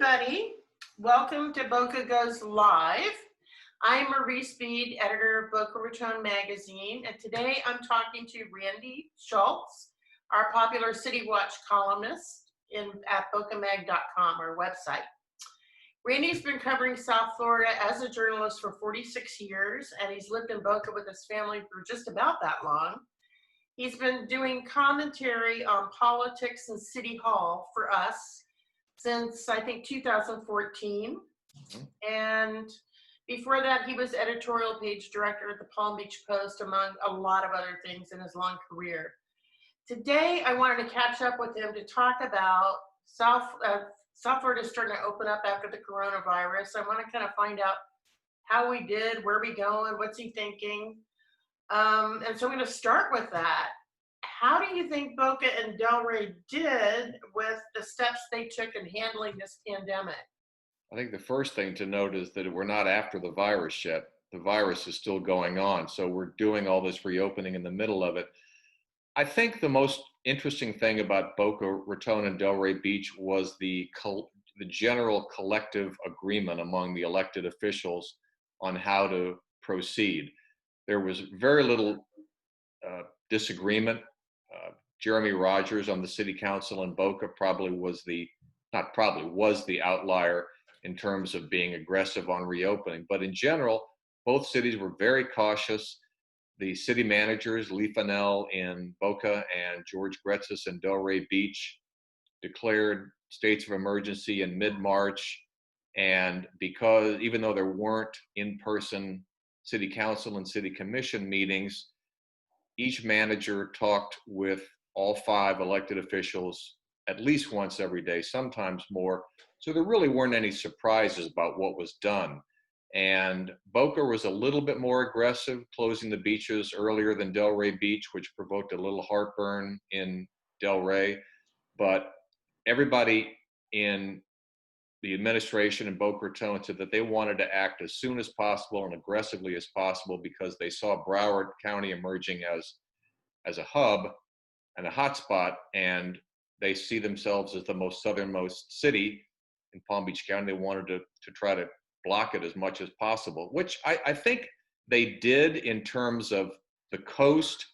everybody. Welcome to Boca Goes Live. I'm Marie Speed, editor of Boca Raton magazine, and today I'm talking to Randy Schultz, our popular City Watch columnist at bocamag.com, our website. Randy's been covering South Florida as a journalist for 46 years, and he's lived in Boca with his family for just about that long. He's been doing commentary on politics and City Hall for us since, I think, 2014. And before that, he was editorial page director at the Palm Beach Post, among a lot of other things in his long career. Today, I wanted to catch up with him to talk about South Florida is starting to open up after the coronavirus. I want to kind of find out how we did, where we going, what's he thinking. And so I'm going to start with that. How do you think Boca and Delray did with the steps they took in handling this pandemic? I think the first thing to note is that we're not after the virus yet. The virus is still going on. So we're doing all this reopening in the middle of it. I think the most interesting thing about Boca Raton and Delray Beach was the general collective agreement among the elected officials on how to proceed. There was very little disagreement. Jeremy Rogers on the city council in Boca was the outlier in terms of being aggressive on reopening. But in general, both cities were very cautious. The city managers, Lee Fennell in Boca and George Gretzis in Delray Beach, declared states of emergency in mid-March. And because even though there weren't in-person city council and city commission meetings, each manager talked with all 5 elected officials at least once every day, sometimes more. So there really weren't any surprises about what was done. And Boca was a little bit more aggressive, closing the beaches earlier than Delray Beach, which provoked a little heartburn in Delray. But everybody in the administration in Boca Raton said that they wanted to act as soon as possible and aggressively as possible because they saw Broward County emerging as a hub and a hotspot, and they see themselves as the most southernmost city in Palm Beach County. They wanted to try to block it as much as possible, which I think they did in terms of the coast.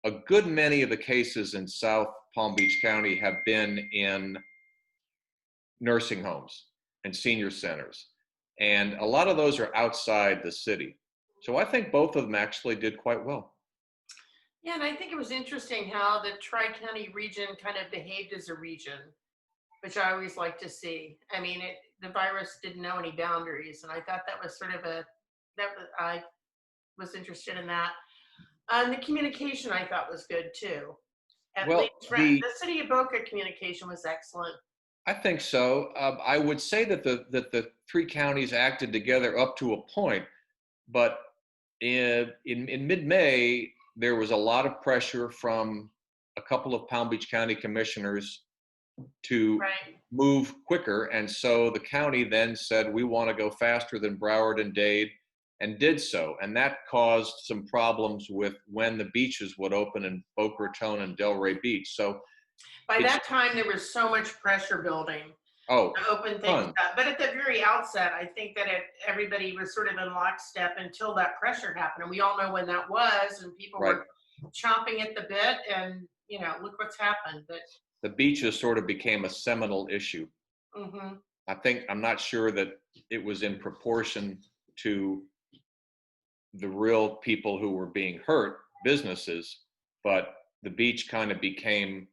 A good many of the cases in South Palm Beach County have been in nursing homes and senior centers. And a lot of those are outside the city. So I think both of them actually did quite well. Yeah, and I think it was interesting how the Tri-County region kind of behaved as a region, which I always like to see. I mean, the virus didn't know any boundaries, and I thought that was I was interested in that. And the communication I thought was good too. At least the city of Boca communication was excellent. I think so. I would say that the 3 counties acted together up to a point, but in mid-May, there was a lot of pressure from a couple of Palm Beach County commissioners to move quicker. And so the county then said, we want to go faster than Broward and Dade, and did so. And that caused some problems with when the beaches would open in Boca Raton and Delray Beach. So by that time, there was so much pressure building to open things up. But at the very outset, I think that everybody was sort of in lockstep until that pressure happened. And we all know when that was, and people were chomping at the bit, and, look what's happened. But the beaches sort of became a seminal issue. Mm-hmm. I'm not sure that it was in proportion to the real people who were being hurt, businesses, but the beach kind of became,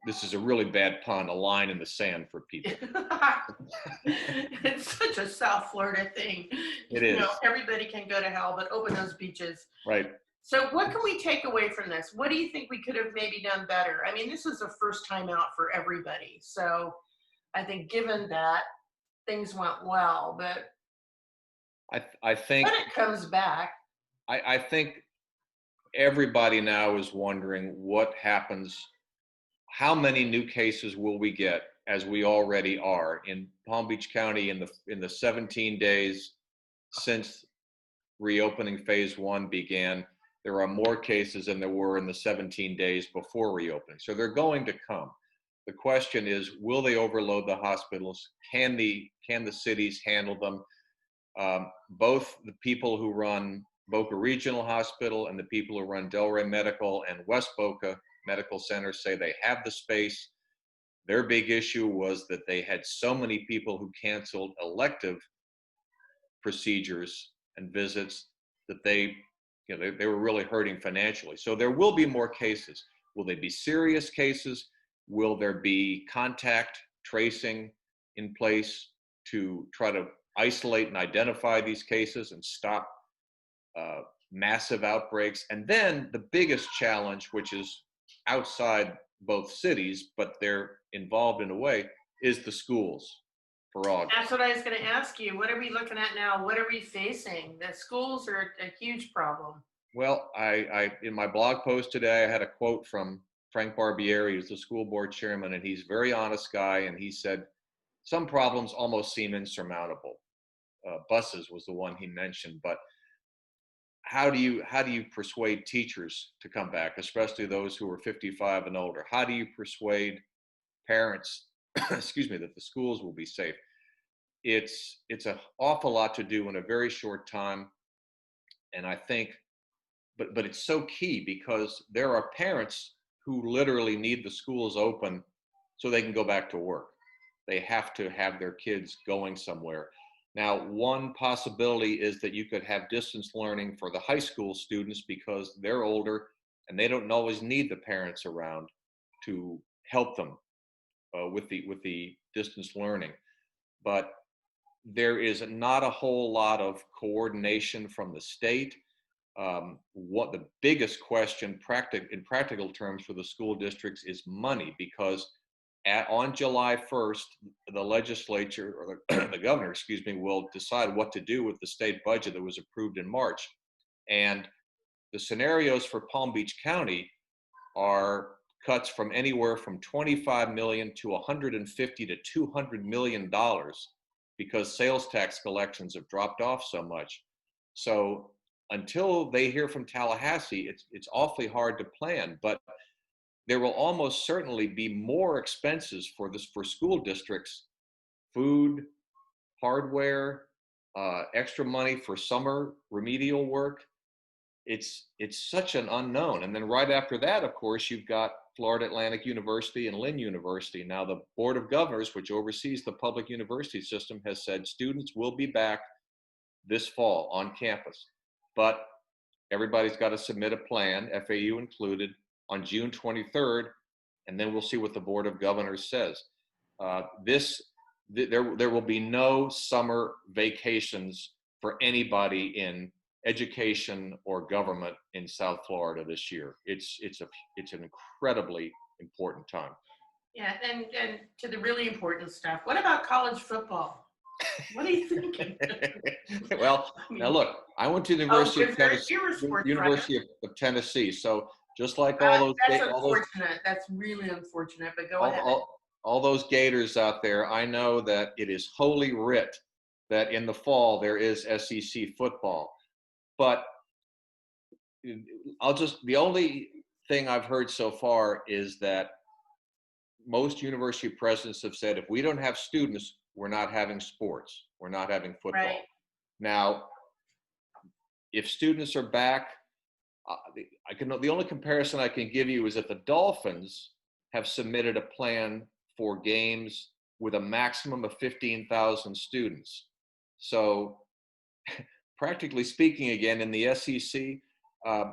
this is a really bad pun, a line in the sand for people. It's such a South Florida thing. It is. Everybody can go to hell, but open those beaches. Right. So what can we take away from this? What do you think we could have maybe done better? I mean, this was a first time out for everybody. So I think given that, things went well, but I think when it comes back, I think everybody now is wondering what happens. How many new cases will we get, as we already are in Palm Beach County in the 17 days since reopening phase 1 began? There are more cases than there were in the 17 days before reopening. So they're going to come. the question is, will they overload the hospitals? Can the cities handle them? Both the people who run Boca Regional Hospital and the people who run Delray Medical and West Boca Medical Center say they have the space. Their big issue was that they had so many people who canceled elective procedures and visits that they were really hurting financially. So there will be more cases. Will they be serious cases? Will there be contact tracing in place to try to isolate and identify these cases and stop massive outbreaks? And then the biggest challenge, which is outside both cities, but they're involved in a way, is the schools for August. That's what I was going to ask you. What are we looking at now? What are we facing? The schools are a huge problem. Well, I in my blog post today, I had a quote from Frank Barbieri, who's the school board chairman, and he's a very honest guy. And he said, some problems almost seem insurmountable. Buses was the one he mentioned, but how do you persuade teachers to come back, especially those who are 55 and older? How do you persuade parents, excuse me, that the schools will be safe? It's an awful lot to do in a very short time, and I think, but it's so key because there are parents who literally need the schools open so they can go back to work. They have to have their kids going somewhere. Now, one possibility is that you could have distance learning for the high school students because they're older and they don't always need the parents around to help them with the distance learning. But there is not a whole lot of coordination from the state. What the biggest question in practical terms for the school districts is money, because on July 1st, the legislature, or the governor, excuse me, will decide what to do with the state budget that was approved in March. And the scenarios for Palm Beach County are cuts from anywhere from 25 million to 150 to 200 million dollars because sales tax collections have dropped off so much. So until they hear from Tallahassee, it's awfully hard to plan. But there will almost certainly be more expenses for school districts: food, hardware, extra money for summer remedial work. It's such an unknown. And then right after that, of course, you've got Florida Atlantic University and Lynn University. Now, the Board of Governors, which oversees the public university system, has said students will be back this fall on campus, but everybody's got to submit a plan, FAU included, on June 23rd, and then we'll see what the Board of Governors says. There will be no summer vacations for anybody in education or government in South Florida this year. It's an incredibly important time. Yeah, and to the really important stuff. What about college football? What are you thinking? Well, now look, I went to the University of Tennessee, so just like all those, that's unfortunate. That's really unfortunate. But go ahead. All those Gators out there, I know that it is holy writ that in the fall there is SEC football. But the only thing I've heard so far is that most university presidents have said, if we don't have students, we're not having sports. We're not having football. Right. Now, if students are back, the only comparison I can give you is that the Dolphins have submitted a plan for games with a maximum of 15,000 students. So practically speaking, again, in the SEC,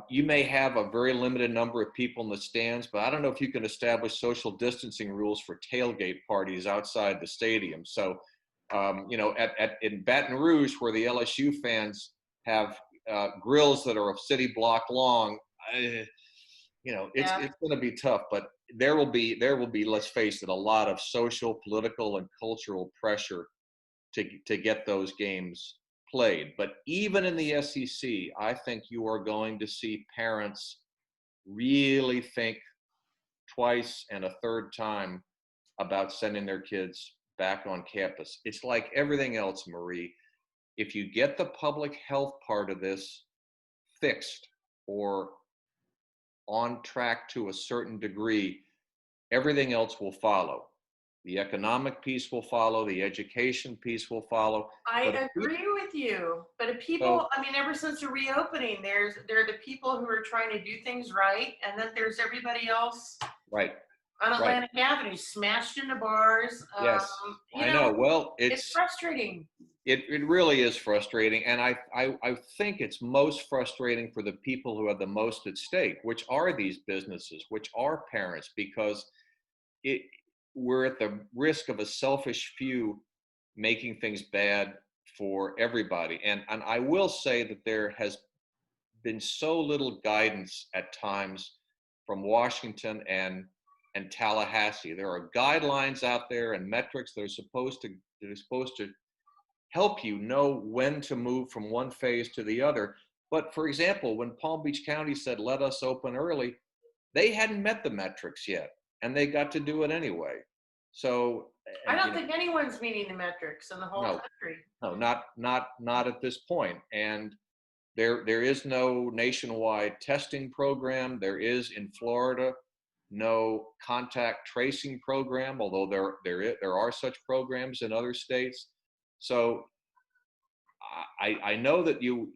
you may have a very limited number of people in the stands, but I don't know if you can establish social distancing rules for tailgate parties outside the stadium. So, in Baton Rouge, where the LSU fans have grills that are a city block long, it's going to be tough. But there will be, let's face it, a lot of social, political, and cultural pressure to get those games played. But even in the SEC, I think you are going to see parents really think twice and a third time about sending their kids back on campus. It's like everything else, Marie. If you get the public health part of this fixed or on track to a certain degree, everything else will follow. The economic piece will follow, the education piece will follow. But I agree with you. But if so people, I mean, ever since the reopening, there are the people who are trying to do things right, and then there's everybody else right, on right. Atlantic Avenue smashed into bars. Yes, You I know, know. Well, it's frustrating. it really is frustrating, and I think it's most frustrating for the people who have the most at stake, which are these businesses, which are parents, because it we're at the risk of a selfish few making things bad for everybody. And I will say that there has been so little guidance at times from Washington and Tallahassee. There are guidelines out there and metrics that are supposed to help you know when to move from one phase to the other. But for example, when Palm Beach County said, let us open early, they hadn't met the metrics yet, and they got to do it anyway. So, I and don't think anyone's meeting the metrics in the whole no, country. no, not at this point. And there is no nationwide testing program. There is in Florida no contact tracing program, although there are such programs in other states. So I know that the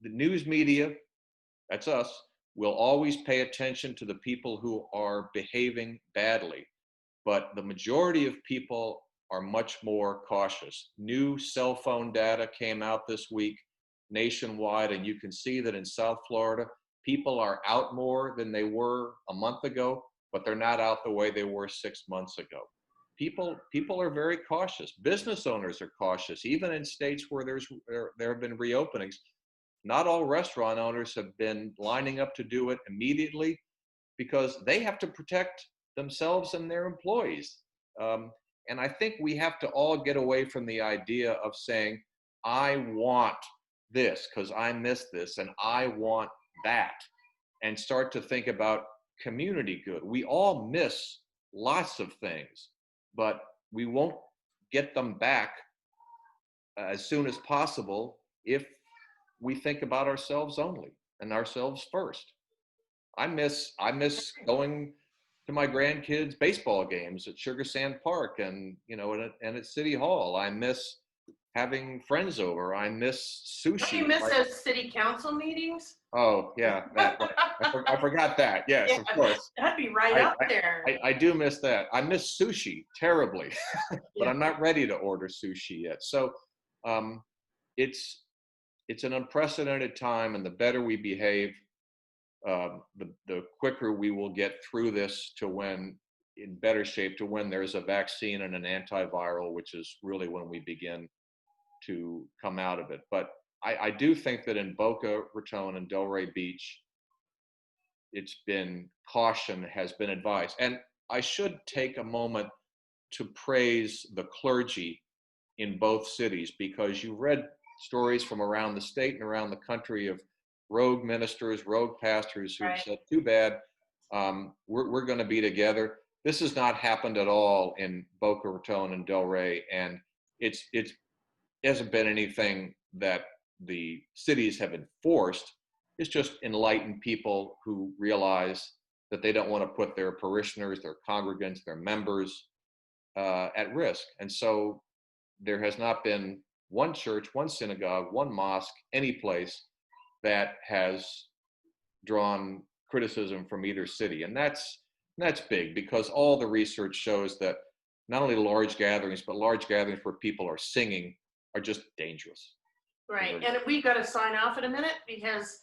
news media, that's us, will always pay attention to the people who are behaving badly. But the majority of people are much more cautious. New cell phone data came out this week nationwide, and you can see that in South Florida, people are out more than they were a month ago, but they're not out the way they were 6 months ago. People are very cautious. Business owners are cautious, even in states where there have been reopenings. Not all restaurant owners have been lining up to do it immediately because they have to protect themselves and their employees. And I think we have to all get away from the idea of saying, I want this because I miss this and I want that, and start to think about community good. We all miss lots of things, but we won't get them back as soon as possible if we think about ourselves only and ourselves first. I miss going to my grandkids' baseball games at Sugar Sand Park and at City Hall. I miss having friends over. I miss Don't sushi. you miss those city council meetings? Oh yeah, that right. I forgot that. Yes, Yeah, of course. that'd be right I, up there. I do miss that. I miss sushi terribly, but Yeah. I'm not ready to order sushi yet. So um, it's it's an unprecedented time, and the better we behave, the quicker we will get through this to when in better shape to when there's a vaccine and an antiviral, which is really when we begin to come out of it. But I do think that in Boca Raton and Delray Beach, it's been caution has been advised. And I should take a moment to praise the clergy in both cities, because you read stories from around the state and around the country of rogue ministers, rogue pastors who've Right. said, too bad, we're going to be together. This has not happened at all in Boca Raton and Delray, and it hasn't been anything that the cities have enforced. It's just enlightened people who realize that they don't want to put their parishioners, their congregants, their members at risk. And so there has not been one church, one synagogue, one mosque, any place that has drawn criticism from either city. And that's big, because all the research shows that not only large gatherings, but large gatherings where people are singing are just dangerous. Right. And we got to sign off in a minute because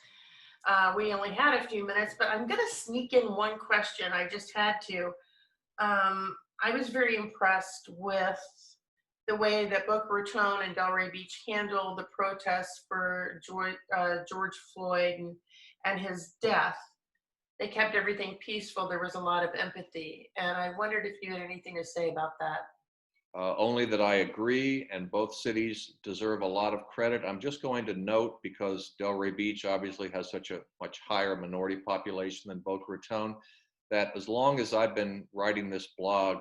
we only had a few minutes, but I'm going to sneak in one question. I just had to. I was very impressed with the way that Boca Raton and Delray Beach handled the protests for George Floyd and his death. They kept everything peaceful. There was a lot of empathy. And I wondered if you had anything to say about that. Only that I agree, and both cities deserve a lot of credit. I'm just going to note, because Delray Beach obviously has such a much higher minority population than Boca Raton, that as long as I've been writing this blog,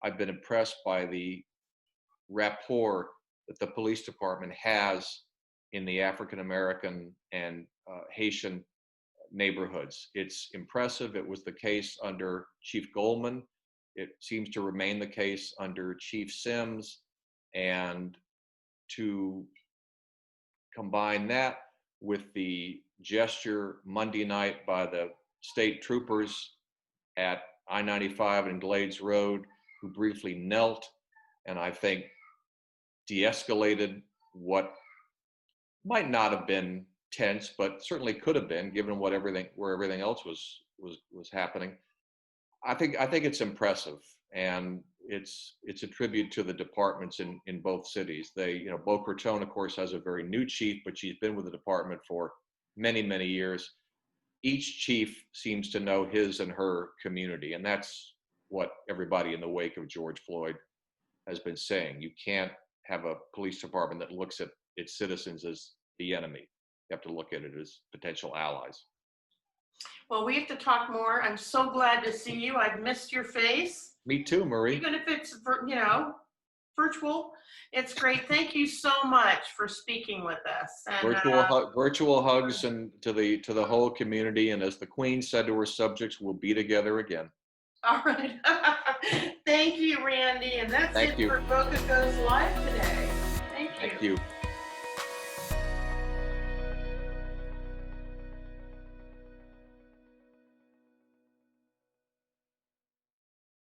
I've been impressed by the rapport that the police department has in the African American and Haitian neighborhoods. It's impressive. It was the case under Chief Goldman, It seems to remain the case under Chief Sims, and to combine that with the gesture Monday night by the state troopers at I-95 and Glades Road, who briefly knelt and I think de-escalated what might not have been tense, but certainly could have been, given where everything else was happening. I think it's impressive, and it's a tribute to the departments in both cities. Boca Raton, of course, has a very new chief, but she's been with the department for many years. Each chief seems to know his and her community, and that's what everybody in the wake of George Floyd has been saying. You can't have a police department that looks at its citizens as the enemy. You have to look at it as potential allies. Well, we have to talk more. I'm so glad to see you. I've missed your face. Me too, Marie. Even if it's, virtual, it's great. Thank you so much for speaking with us. And, virtual hugs and to the whole community. And as the Queen said to her subjects, we'll be together again. All right. Thank you, Randy. And that's Thank you. for Boca Goes Live today. Thank you. Thank you.